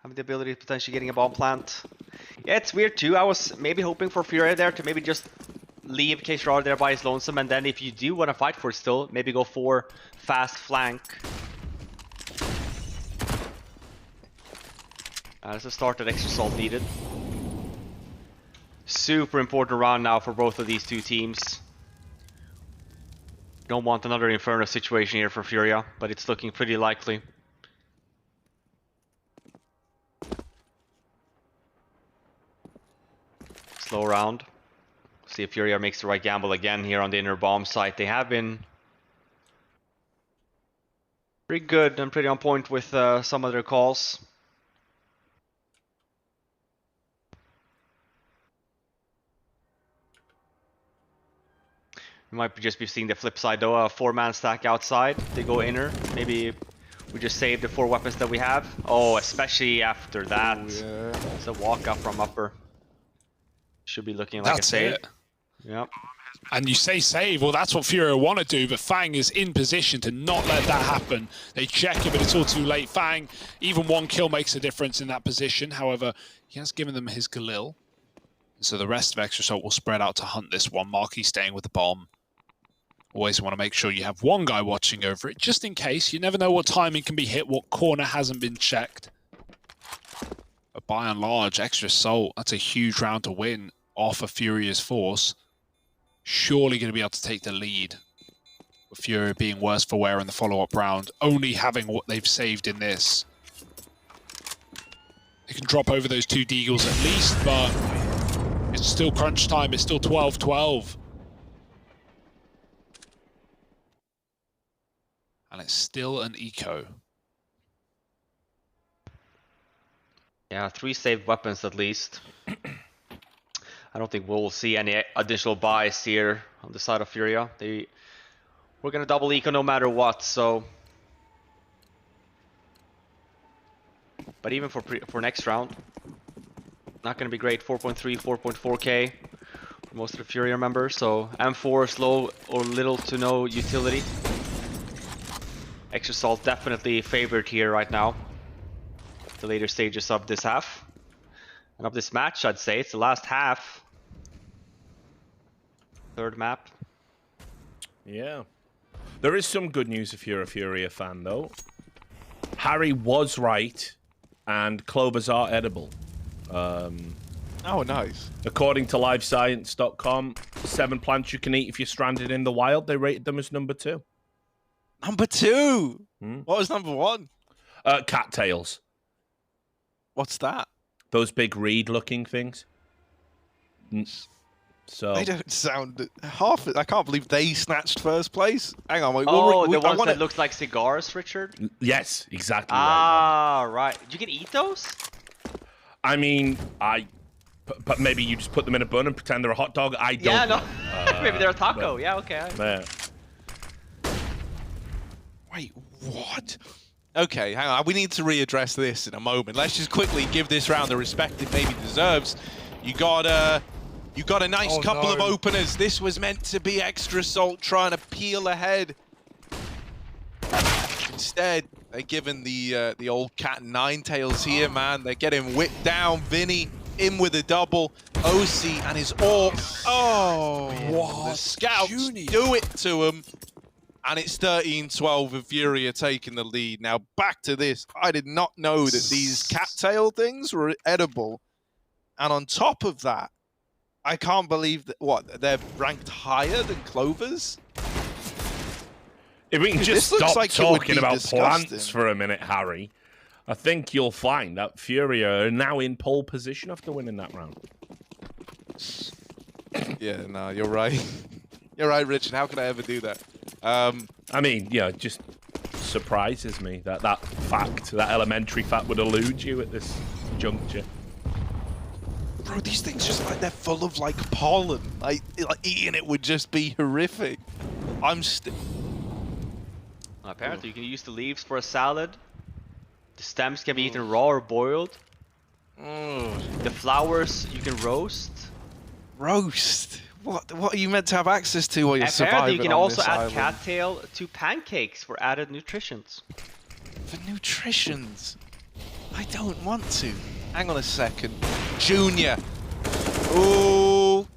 having the ability of potentially getting a bomb plant. Yeah, it's weird too. I was maybe hoping for FURIA there to maybe just leave K-Shroud there by his lonesome, and then if you do want to fight for it still, maybe go for fast flank. That's a start that Extra Salt needed. Super important round now for both of these two teams. Don't want another Inferno situation here for FURIA, but it's looking pretty likely. Slow round. See if FURIA makes the right gamble again here on the inner bomb site. They have been pretty good and pretty on point with some of their calls. We might just be seeing the flip side though, a 4-man stack outside. They go inner. Maybe we just save the 4 weapons that we have. Oh, especially after that. Oh, yeah. It's a walk up from upper. Should be looking like That's a save. it. Yep. And you say save, well, that's what FURIA want to do, but Fang is in position to not let that happen. They check it, but it's all too late. Fang, even 1 kill makes a difference in that position. However, he has given them his Galil. So the rest of Extra Salt will spread out to hunt this one. Marky staying with the bomb. Always want to make sure you have one guy watching over it, just in case. You never know what timing can be hit, what corner hasn't been checked. But by and large, Extra Salt, that's a huge round to win off of FURIA's force. Surely going to be able to take the lead. With FURIA being worse for wear in the follow-up round, only having what they've saved in this. They can drop over those 2 Deagles at least, but it's still crunch time. It's still 12-12. And it's still an eco. Yeah, 3 saved weapons at least. I don't think we'll see any additional buys here on the side of FURIA. We're gonna double eco no matter what, so. But even for next round, not gonna be great. 4.3, 4.4k for most of the FURIA members. So M4 is low or little to no utility. Extra Salt definitely favored here right now. The later stages of this half. And of this match, I'd say. It's the last half. 3rd map. Yeah. There is some good news if you're a FURIA fan, though. Harry was right, and clovers are edible. Oh, nice. According to livescience.com, 7 plants you can eat if you're stranded in the wild. They rated them as number 2. Number 2? What was number 1? Cattails. What's that? Those big reed-looking things. So They don't sound half. I can't believe they snatched 1st place. Hang on, wait. Oh, the ones that look like cigars, Richard? yes, exactly. Ah, right. You can eat those? I mean, but maybe you just put them in a bun and pretend they're a hot dog. I don't. Yeah, no. know. Maybe they're a taco. Yeah, okay. Yeah. Wait, what? Okay, hang on. We need to readdress this in a moment. Let's just quickly give this round the respect it maybe deserves. You got a nice couple of openers. This was meant to be Extra Salt trying to peel ahead. Instead, they're given the old cat and nine tails here, man. They're getting whipped down. Vinny in with a double. OC and his AWP. Oh, what? The scouts do it to him. And it's 13-12 with FURIA taking the lead. Now back to this. I did not know that these cattail things were edible. And on top of that, I can't believe that, what, they're ranked higher than clovers? If we can just stop talking about plants for a minute, Harry, I think you'll find that FURIA are now in pole position after winning that round. Yeah, no, you're right. You're right, Richard. How could I ever do that? I mean, yeah, it just surprises me that fact, that elementary fact would elude you at this juncture. Bro, these things just like they're full of like pollen. Like eating it would just be horrific. Apparently, you can use the leaves for a salad. The stems can be eaten raw or boiled. The flowers you can roast. Roast? What are you meant to have access to while you're surviving Apparently, you can on also this add island? cattail to pancakes for added nutritions. For nutritions? I don't want to. Hang on a second. Junior. Ooh.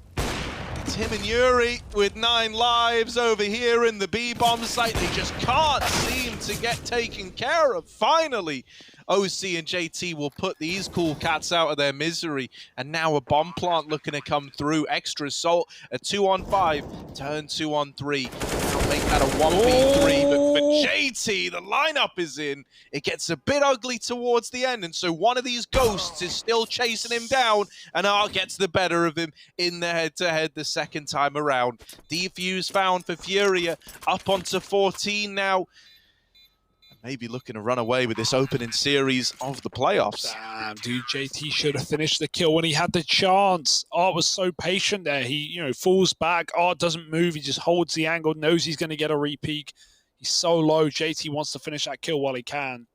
It's him and Yuri with 9 lives over here in the B-bomb site. They just can't seem to get taken care of. Finally, OC and JT will put these cool cats out of their misery. And now a bomb plant looking to come through. Extra assault, a 2-on-5, turn 2-on-3. Now make that a 1v3. But for JT, the lineup is in. It gets a bit ugly towards the end. And so one of these ghosts is still chasing him down. And Art gets the better of him in the head-to-head the second time around. Defuse found for FURIA. Up onto 14 now. Maybe looking to run away with this opening series of the playoffs. Damn, dude, JT should have finished the kill when he had the chance. Art was so patient there. He, falls back. Art doesn't move. He just holds the angle, knows he's going to get a repeak. He's so low. JT wants to finish that kill while he can.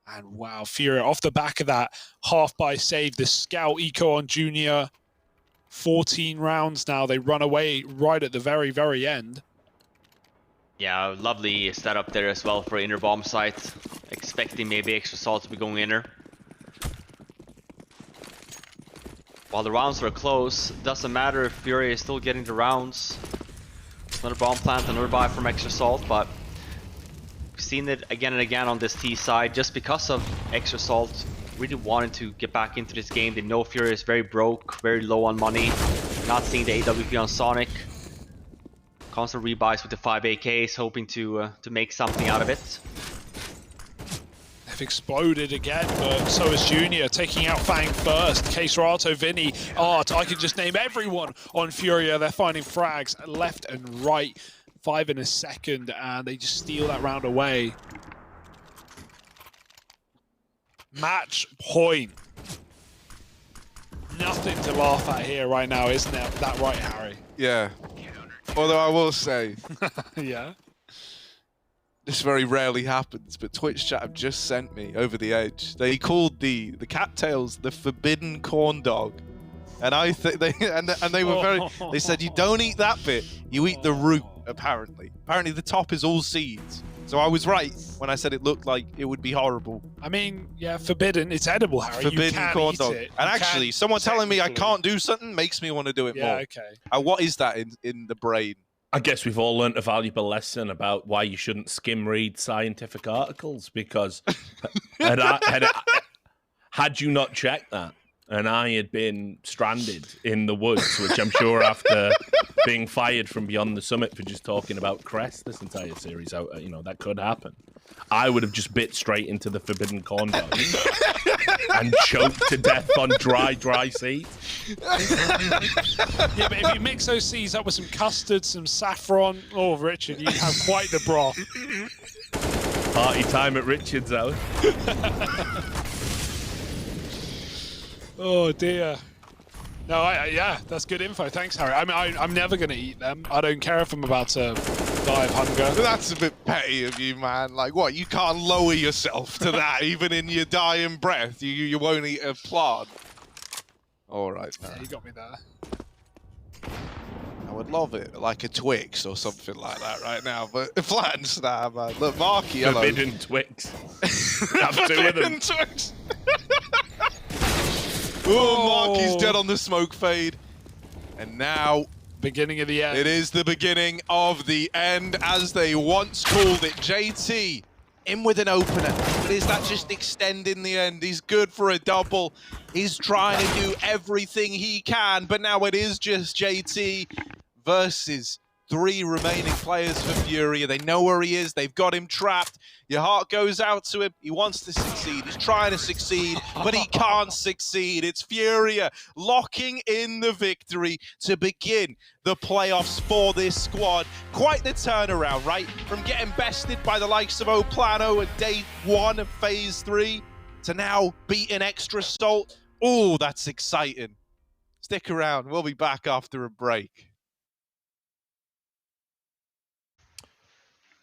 And wow, FURIA off the back of that half-buy save. The scout eco on Junior. 14 rounds now. They run away right at the very, very end. Yeah, lovely setup there as well for inner bomb site. Expecting maybe extra salt to be going inner. While the rounds were close, doesn't matter if FURIA is still getting the rounds. Another bomb plant, another buy from extra salt, but we've seen it again and again on this T side just because of extra salt. Really wanted to get back into this game. They know FURIA is very broke, very low on money. Not seeing the AWP on Sonic. Constant rebuys with the 5 AKs, hoping to make something out of it. They've exploded again, but so is Junior, taking out Fang first. Keserato, Vinny, Art, I can just name everyone on FURIA. They're finding frags left and right. 5 in a second, and they just steal that round away. Match point. Nothing to laugh at here right now, isn't it? That right, Harry? Yeah. Although I will say, Yeah. this very rarely happens, but Twitch chat have just sent me over the edge. They called the cattails the forbidden corn dog, and I think they were very. They said you don't eat that bit, you eat the root. Apparently the top is all seeds. So I was right when I said it looked like it would be horrible. I mean, yeah, forbidden. It's edible, Harry. Forbidden you can corn eat dog. it. And You actually, can someone telling me I technically. can't do something makes me want to do it more. Yeah, okay. What is that in the brain? I guess we've all learnt a valuable lesson about why you shouldn't skim read scientific articles, because had you not checked that, and I had been stranded in the woods, which I'm sure after being fired from Beyond the Summit for just talking about Crest this entire series, that could happen. I would have just bit straight into the forbidden corn dog and choked to death on dry seeds. Yeah, but if you mix those seeds up with some custard, some saffron, oh, Richard, you have quite the broth. Party time at Richard's house. Oh dear. No, yeah, that's good info. Thanks, Harry. I mean, I'm never going to eat them. I don't care if I'm about to die of hunger. That's a bit petty of you, man. Like, what? You can't lower yourself to that, even in your dying breath. You won't eat a plant. All right, man. Yeah, you got me there. I would love it, like a Twix or something like that right now. But Flans, nah, man. Look, Marky, hello. Forbidden Twix. Have 2 of them. Forbidden Twix. Oh, Marky's dead on the smoke fade. And now, Beginning of the end. it is the beginning of the end, as they once called it. JT in with an opener. But is that just extending the end? He's good for a double. He's trying to do everything he can, but now it is just JT versus 3 remaining players for FURIA. They know where he is. They've got him trapped. Your heart goes out to him. He wants to succeed. He's trying to succeed, but he can't succeed. It's FURIA locking in the victory to begin the playoffs for this squad. Quite the turnaround, right? From getting bested by the likes of Oplano at day 1 of phase 3 to now beating Extra Salt. Oh, that's exciting. Stick around. We'll be back after a break.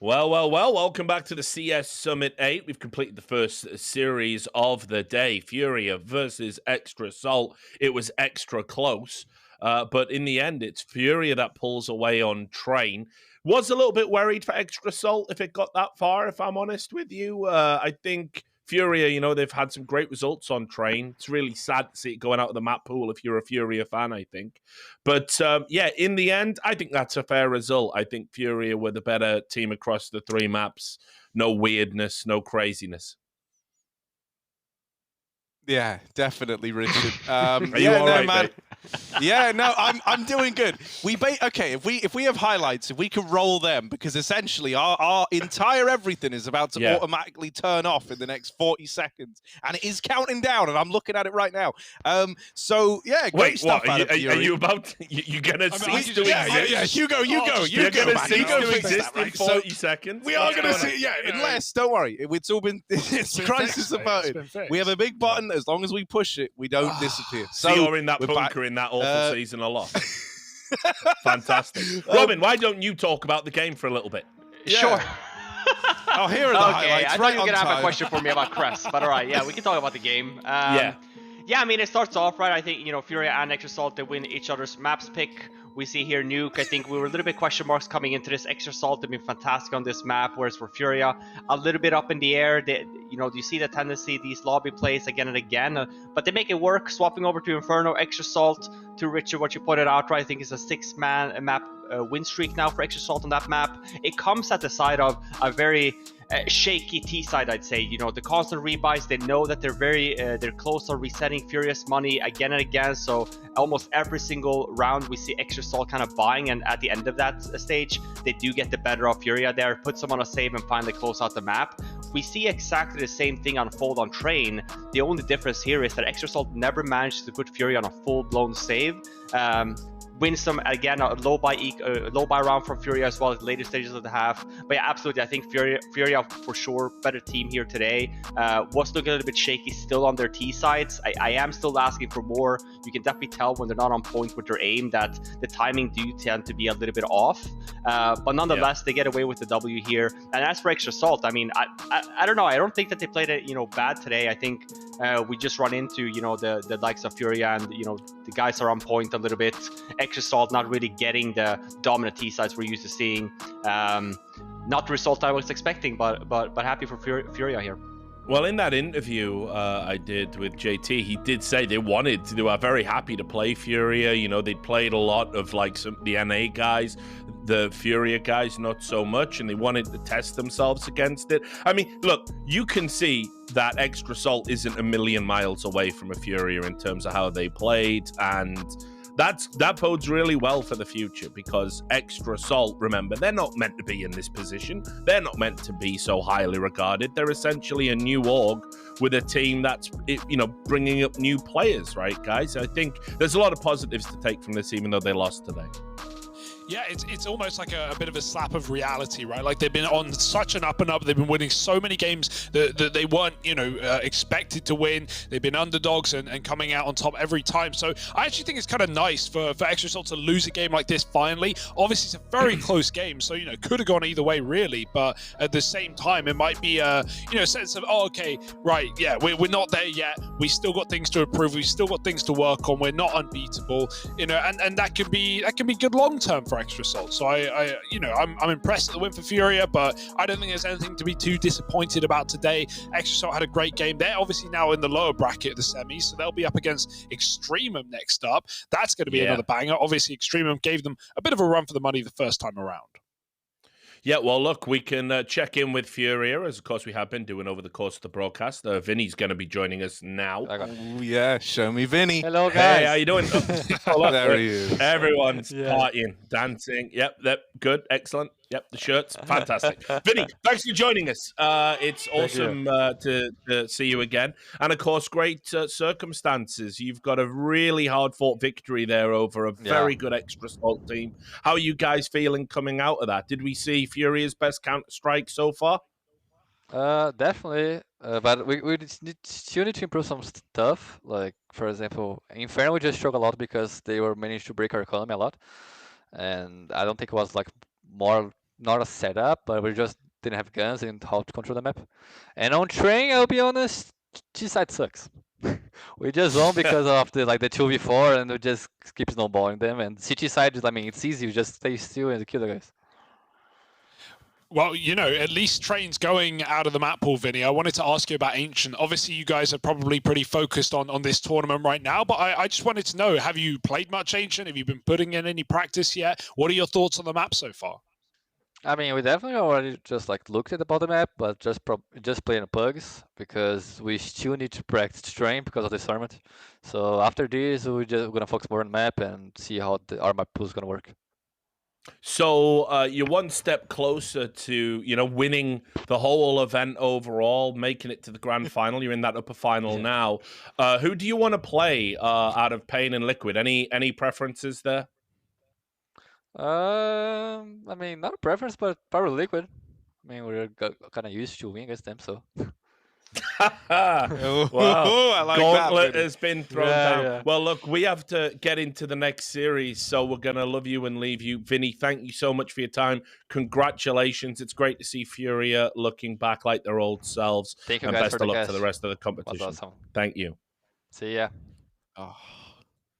Well, welcome back to the CS Summit 8. We've completed the first series of the day. FURIA versus Extra Assault. It was extra close, but in the end, it's FURIA that pulls away on Train. Was a little bit worried for Extra Assault if it got that far, if I'm honest with you. I think FURIA, they've had some great results on Train. It's really sad to see it going out of the map pool if you're a FURIA fan, I think. But in the end, I think that's a fair result. I think FURIA were the better team across the 3 maps. No weirdness, no craziness. Yeah, definitely, Richard. Are you all right, man? mate? Yeah, no, I'm doing good. Okay, if we have highlights, if we can roll them, because essentially our entire everything is about to automatically turn off in the next 40 seconds, and it is counting down, and I'm looking at it right now. So yeah, great stuff. Are you about? You're gonna cease to exist? You go. You're gonna cease to exist in 40 seconds. We are gonna see. Yeah, unless don't worry, it's all been. It's crisis averted. We have a big button. As long as we push it, we don't disappear. So you're in that bunker in that awful season a lot. Fantastic. Robin, why don't you talk about the game for a little bit? Yeah. Sure. Oh, here are the highlights. I thought you were going to have a question for me about Crest, but all right, yeah, we can talk about the game. Yeah, I mean, it starts off right. I think, FURIA and Extra Assault, they win each other's maps pick. We see here Nuke. I think we were a little bit question marks coming into this. Extra Assault have been fantastic on this map, whereas for FURIA, a little bit up in the air. They, you see the tendency, these lobby plays again and again, but they make it work, swapping over to Inferno. Extra Assault, to Richard, what you pointed out, right? I think it's a 6-man map win streak now for Extra Assault on that map. It comes at the side of a very shaky T side, I'd say. The constant rebuys, they know that they're close on resetting Furious money again and again. So almost every single round we see Extra Assault kind of buying, and at the end of that stage, they do get the better of FURIA there, put someone on a save and finally close out the map. We see exactly the same thing unfold on Train. The only difference here is that Extra Assault never managed to put FURIA on a full-blown save. Wins them again, a low buy round from FURIA as well at later stages of the half. But yeah, absolutely, I think FURIA for sure better team here today. Was looking a little bit shaky still on their T sides. I am still asking for more. You can definitely tell when they're not on point with their aim that the timing do tend to be a little bit off. But nonetheless, they get away with the W here. And as for Extra Assault, I mean, I don't know. I don't think that they played it bad today. I think we just run into the likes of FURIA, and the guys are on point a little bit. Extra Assault not really getting the dominant T sides we're used to seeing. Not the result I was expecting, but happy for FURIA here. Well, in that interview I did with JT, he did say they were very happy to play FURIA. They'd played a lot of some the NA guys, the FURIA guys, not so much, and they wanted to test themselves against it. I mean, look, you can see that Extra Assault isn't a million miles away from a FURIA in terms of how they played, and that bodes really well for the future, because Extra Assault, remember, they're not meant to be in this position. They're not meant to be so highly regarded. They're essentially a new org with a team that's, bringing up new players, right, guys? I think there's a lot of positives to take from this, even though they lost today. Yeah, it's almost like a bit of a slap of reality, right? Like they've been on such an up and up. They've been winning so many games that they weren't, expected to win. They've been underdogs and coming out on top every time. So I actually think it's kind of nice for Extra Assault to lose a game like this finally. Obviously, it's a very close game, so could have gone either way really. But at the same time, it might be a sense of, oh, okay, right, yeah, we're not there yet. We still got things to improve. We've still got things to work on. We're not unbeatable, and that can be good long term for Extra Assault. So I'm impressed at the win for FURIA, but I don't think there's anything to be too disappointed about today. Extra Assault had a great game. They're obviously now in the lower bracket of the semis, so they'll be up against Extremum next up. That's going to be another banger. Obviously, Extremum gave them a bit of a run for the money the first time around. Yeah, well, look, we can check in with FURIA, as of course we have been doing over the course of the broadcast. Vinny's going to be joining us now. Oh, yeah, show me Vinny. Hello, guys. Hey, how you doing? There he is. Everyone's partying, dancing. Yep, good, excellent. Yep, the shirts, fantastic. Vinny, thanks for joining us. It's awesome to see you again. And, of course, great circumstances. You've got a really hard-fought victory there over a very good Extra Assault team. How are you guys feeling coming out of that? Did we see FURIA's best Counter-Strike so far? Definitely. But we still need to improve some stuff. Like, for example, Inferno we just struggled a lot because they were managed to break our economy a lot. And I don't think it was, more not a setup, but we just didn't have guns and how to control the map. And on train, I'll be honest, G side sucks. We just won because of the 2v4 and we just keep snowballing them. And CT side, I mean, it's easy. You just stay still and kill the guys. Well, you know, at least trains going out of the map pool, Vinny. I wanted to ask you about Ancient. Obviously, you guys are probably pretty focused on this tournament right now, but I just wanted to know, have you played much Ancient? Have you been putting in any practice yet? What are your thoughts on the map so far? I mean, we definitely already just looked at the bottom map, but just playing pugs because we still need to practice train because of this tournament. So after this, we're gonna focus more on map and see how our map pool is gonna work. So you're one step closer to, winning the whole event overall, making it to the grand final. You're in that upper final now. Who do you want to play out of Pain and Liquid? Any preferences there? I mean, not a preference, but probably Liquid. I mean, we're kind of used to winning against them, so. Wow. I like Gauntlet that, has been thrown down. Yeah. Well, look, we have to get into the next series, so we're going to love you and leave you. Vinny, thank you so much for your time. Congratulations. It's great to see Furia looking back like their old selves. Thank you, and guys, best for of the luck guys. for the rest of the competition. That's awesome. Thank you. See ya. Oh,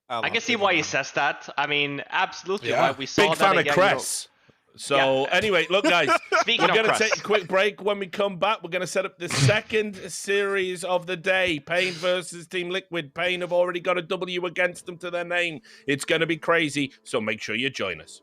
I can see why he says that. I mean, absolutely why we saw Big that fan again, of Cress. So anyway, look, guys, we're going to take a quick break. When we come back, we're going to set up the second series of the day. Pain versus Team Liquid. Pain have already got a W against them to their name. It's going to be crazy, so make sure you join us.